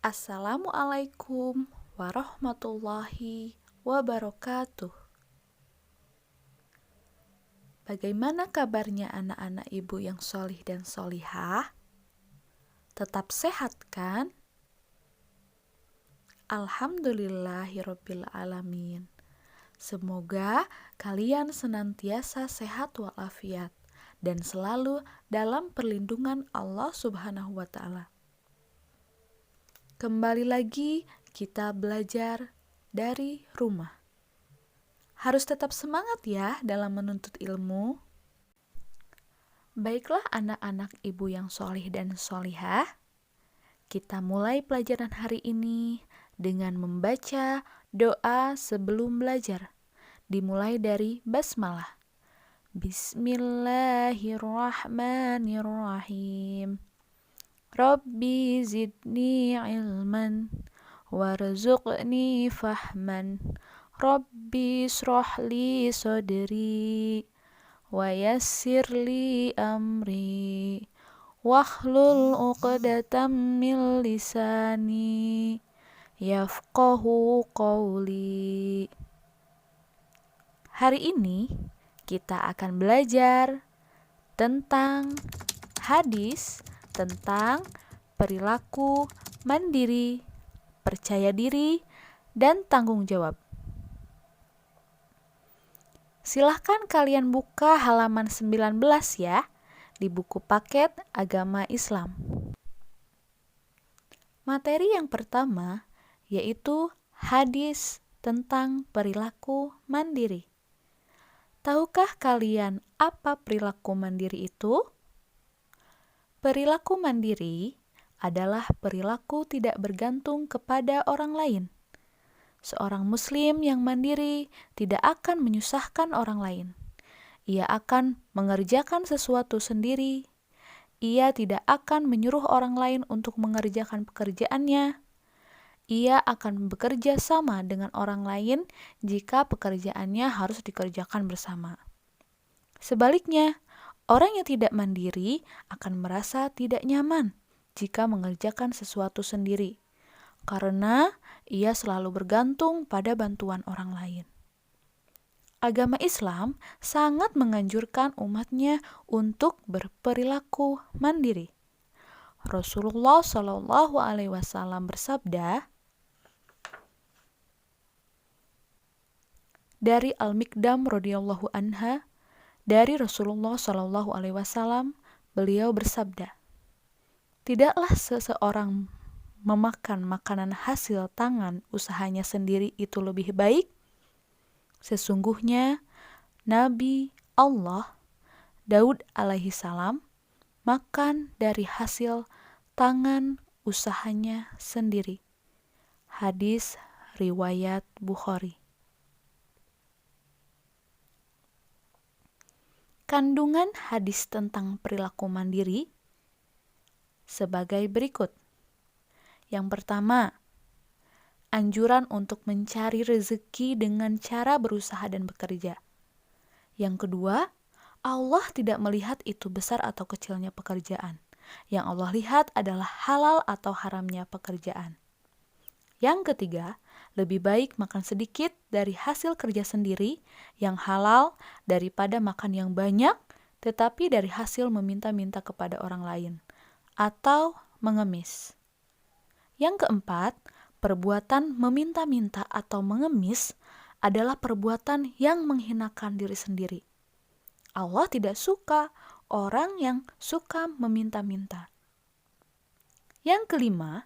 Assalamualaikum warahmatullahi wabarakatuh. Bagaimana kabarnya anak-anak ibu yang solih dan solihah? Tetap sehat kan? Alhamdulillahirabbil alamin. Semoga kalian senantiasa sehat walafiat dan selalu dalam perlindungan Allah Subhanahu wa Ta'ala. Kembali lagi kita belajar dari rumah. Harus tetap semangat ya dalam menuntut ilmu. Baiklah anak-anak ibu yang solih dan solihah, kita mulai pelajaran hari ini dengan membaca doa sebelum belajar. Dimulai dari basmalah. Bismillahirrahmanirrahim. Rabbi zidni ilman warzuqni fahman. Rabbi srohli sodri wa yassirli amri wahlul uqdatam min lisani yafqahu qawli. Hari ini kita akan belajar tentang hadis tentang perilaku mandiri, percaya diri, dan tanggung jawab. Silahkan kalian buka halaman 19 ya, di buku paket agama Islam. Materi yang pertama yaitu hadis tentang perilaku mandiri. Tahukah kalian apa perilaku mandiri itu? Perilaku mandiri adalah perilaku tidak bergantung kepada orang lain. Seorang muslim yang mandiri tidak akan menyusahkan orang lain. Ia akan mengerjakan sesuatu sendiri. Ia tidak akan menyuruh orang lain untuk mengerjakan pekerjaannya. Ia akan bekerja sama dengan orang lain jika pekerjaannya harus dikerjakan bersama. Sebaliknya, orang yang tidak mandiri akan merasa tidak nyaman jika mengerjakan sesuatu sendiri, karena ia selalu bergantung pada bantuan orang lain. Agama Islam sangat menganjurkan umatnya untuk berperilaku mandiri. Rasulullah Shallallahu Alaihi Wasallam bersabda, dari Al-Miqdam radhiyallahu anha, dari Rasulullah Shallallahu Alaihi Wasallam, beliau bersabda, tidaklah seseorang memakan makanan hasil tangan usahanya sendiri itu lebih baik. Sesungguhnya Nabi Allah Daud alaihi salam makan dari hasil tangan usahanya sendiri. Hadis riwayat Bukhari. Kandungan hadis tentang perilaku mandiri sebagai berikut. Yang pertama, anjuran untuk mencari rezeki dengan cara berusaha dan bekerja. Yang kedua, Allah tidak melihat itu besar atau kecilnya pekerjaan. Yang Allah lihat adalah halal atau haramnya pekerjaan. Yang ketiga, lebih baik makan sedikit dari hasil kerja sendiri yang halal daripada makan yang banyak tetapi dari hasil meminta-minta kepada orang lain atau mengemis. Yang keempat, perbuatan meminta-minta atau mengemis adalah perbuatan yang menghinakan diri sendiri. Allah tidak suka orang yang suka meminta-minta. Yang kelima,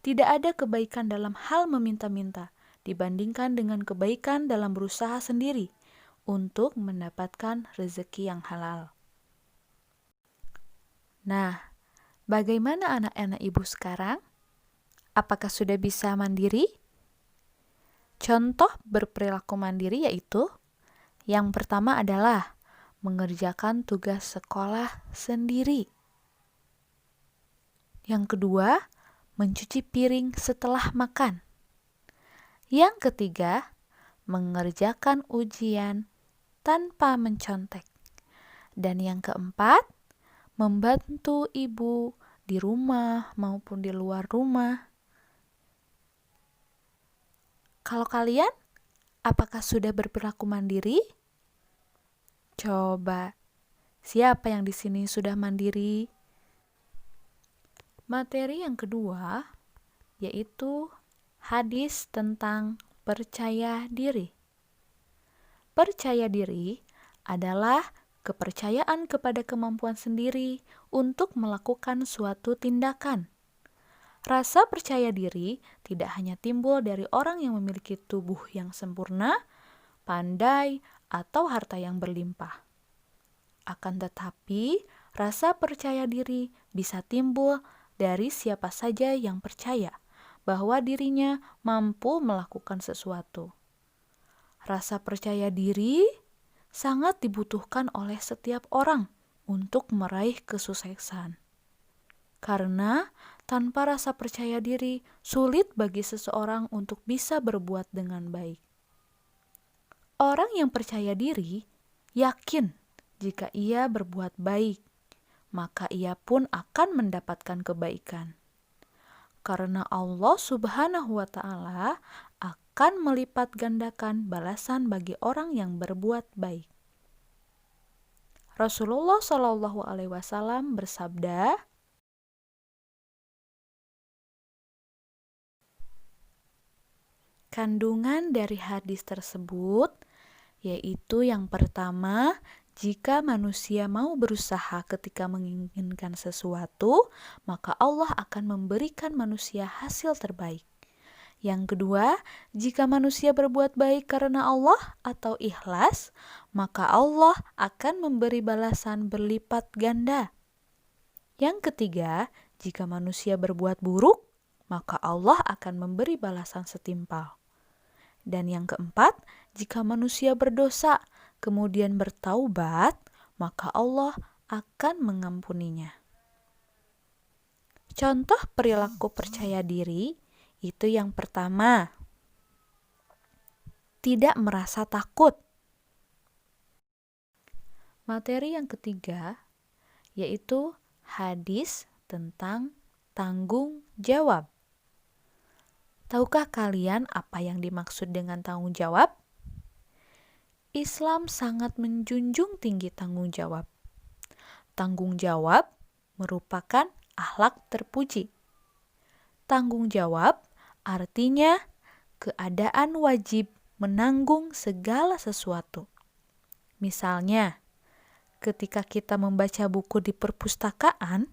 tidak ada kebaikan dalam hal meminta-minta dibandingkan dengan kebaikan dalam berusaha sendiri untuk mendapatkan rezeki yang halal. Nah, bagaimana anak-anak ibu sekarang? Apakah sudah bisa mandiri? Contoh berperilaku mandiri yaitu yang pertama adalah mengerjakan tugas sekolah sendiri. Yang kedua, mencuci piring setelah makan. Yang ketiga, mengerjakan ujian tanpa mencontek. Dan yang keempat, membantu ibu di rumah maupun di luar rumah. Kalau kalian, apakah sudah berperilaku mandiri? Coba, siapa yang di sini sudah mandiri? Materi yang kedua yaitu hadis tentang percaya diri. Percaya diri adalah kepercayaan kepada kemampuan sendiri untuk melakukan suatu tindakan. Rasa percaya diri tidak hanya timbul dari orang yang memiliki tubuh yang sempurna, pandai, atau harta yang berlimpah. Akan tetapi, rasa percaya diri bisa timbul dari siapa saja yang percaya bahwa dirinya mampu melakukan sesuatu. Rasa percaya diri sangat dibutuhkan oleh setiap orang untuk meraih kesuksesan. Karena tanpa rasa percaya diri, sulit bagi seseorang untuk bisa berbuat dengan baik. Orang yang percaya diri yakin jika ia berbuat baik, maka ia pun akan mendapatkan kebaikan. Karena Allah Subhanahu wa Ta'ala akan melipat gandakan balasan bagi orang yang berbuat baik. Rasulullah Shallallahu Alaihi Wasallam bersabda, kandungan dari hadis tersebut yaitu yang pertama, jika manusia mau berusaha ketika menginginkan sesuatu, maka Allah akan memberikan manusia hasil terbaik. Yang kedua, jika manusia berbuat baik karena Allah atau ikhlas, maka Allah akan memberi balasan berlipat ganda. Yang ketiga, jika manusia berbuat buruk, maka Allah akan memberi balasan setimpal. Dan yang keempat, jika manusia berdosa, kemudian bertaubat, maka Allah akan mengampuninya. Contoh perilaku percaya diri itu yang pertama, tidak merasa takut. Materi yang ketiga, yaitu hadis tentang tanggung jawab. Tahukah kalian apa yang dimaksud dengan tanggung jawab? Islam sangat menjunjung tinggi tanggung jawab. Tanggung jawab merupakan akhlak terpuji. Tanggung jawab artinya keadaan wajib menanggung segala sesuatu. Misalnya, ketika kita membaca buku di perpustakaan,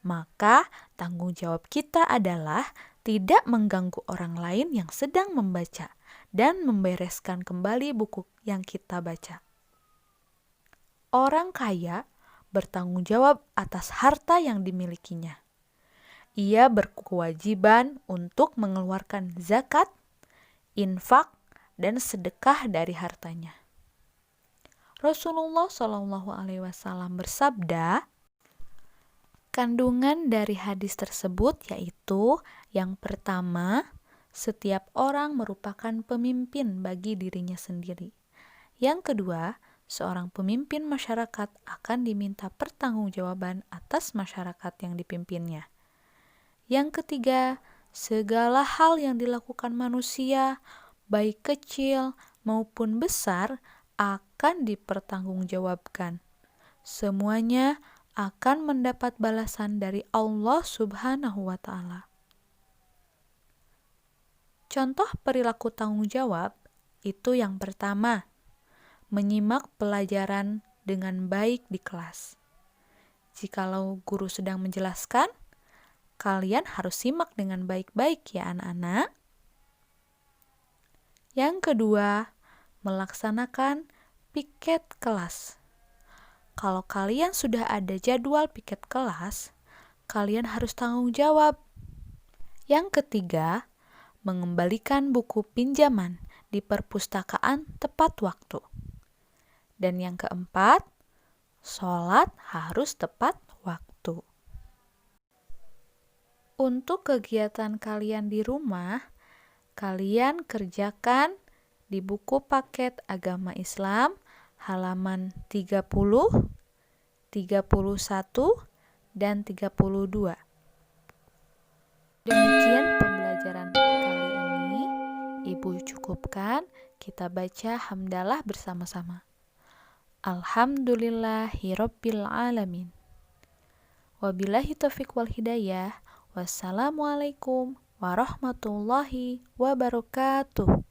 maka tanggung jawab kita adalah tidak mengganggu orang lain yang sedang membaca dan membereskan kembali buku yang kita baca. Orang kaya bertanggung jawab atas harta yang dimilikinya. Ia berkewajiban untuk mengeluarkan zakat, infak, dan sedekah dari hartanya. Rasulullah Shallallahu Alaihi Wasallam bersabda, kandungan dari hadis tersebut yaitu yang pertama, setiap orang merupakan pemimpin bagi dirinya sendiri. Yang kedua, seorang pemimpin masyarakat akan diminta pertanggungjawaban atas masyarakat yang dipimpinnya. Yang ketiga, segala hal yang dilakukan manusia, baik kecil maupun besar, akan dipertanggungjawabkan. Semuanya akan mendapat balasan dari Allah Subhanahu wa Ta'ala. Contoh perilaku tanggung jawab itu yang pertama, menyimak pelajaran dengan baik di kelas. Jikalau guru sedang menjelaskan, kalian harus simak dengan baik-baik ya anak-anak. Yang kedua, melaksanakan piket kelas. Kalau kalian sudah ada jadwal piket kelas, kalian harus tanggung jawab. Yang ketiga, mengembalikan buku pinjaman di perpustakaan tepat waktu. Dan yang keempat, sholat harus tepat waktu. Untuk kegiatan kalian di rumah, kalian kerjakan di buku paket agama Islam halaman 30, 31, dan 32. Demikian pembelajaran kali ini. Ibu cukupkan kita baca hamdalah bersama-sama. Alhamdulillahirabbil alamin. Wabillahi taufiq wal hidayah. Wassalamualaikum warahmatullahi wabarakatuh.